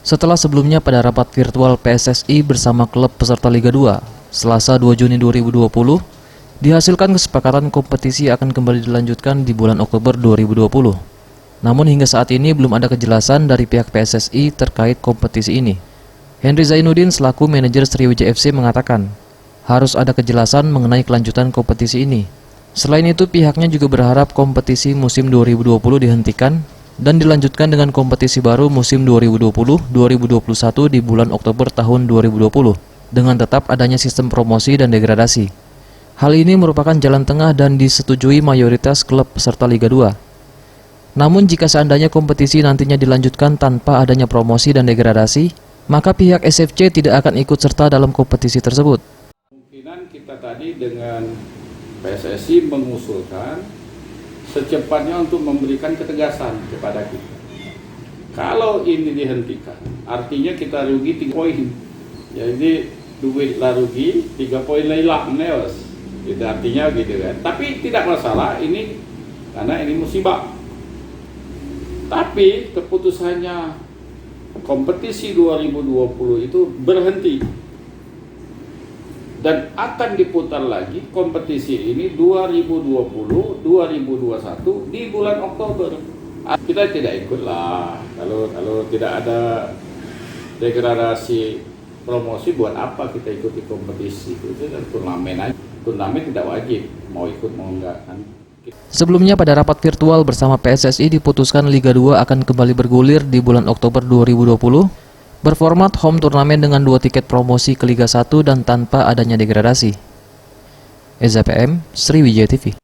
Setelah sebelumnya pada rapat virtual PSSI bersama klub peserta Liga 2, Selasa 2 Juni 2020, dihasilkan kesepakatan kompetisi akan kembali dilanjutkan di bulan Oktober 2020. Namun hingga saat ini belum ada kejelasan dari pihak PSSI terkait kompetisi ini. Henry Zainuddin selaku manajer Sriwijaya FC mengatakan, harus ada kejelasan mengenai kelanjutan kompetisi ini. Selain itu, pihaknya juga berharap kompetisi musim 2020 dihentikan dan dilanjutkan dengan kompetisi baru musim 2020-2021 di bulan Oktober tahun 2020 dengan tetap adanya sistem promosi dan degradasi. Hal ini merupakan jalan tengah dan disetujui mayoritas klub peserta Liga 2. Namun jika seandainya kompetisi nantinya dilanjutkan tanpa adanya promosi dan degradasi, maka pihak SFC tidak akan ikut serta dalam kompetisi tersebut. Kemungkinan kita tadi dengan PSSI mengusulkan secepatnya untuk memberikan ketegasan kepada kita. Kalau ini dihentikan, artinya kita rugi 3 poin. Jadi duit lah rugi, 3 poin lah hilang, itu artinya gitu kan. Tapi tidak masalah ini karena ini musibah. Tapi keputusannya kompetisi 2020 itu berhenti. Dan akan diputar lagi kompetisi ini 2020-2021 di bulan Oktober. Kita tidak ikutlah kalau tidak ada degradasi promosi, buat apa kita ikuti kompetisi? Itu kan turnamen aja. Turnamen tidak wajib mau ikut mau enggak kan. Sebelumnya pada rapat virtual bersama PSSI diputuskan Liga 2 akan kembali bergulir di bulan Oktober 2020 berformat home turnamen dengan 2 tiket promosi ke Liga 1 dan tanpa adanya degradasi. Eza PM, Sriwijaya TV.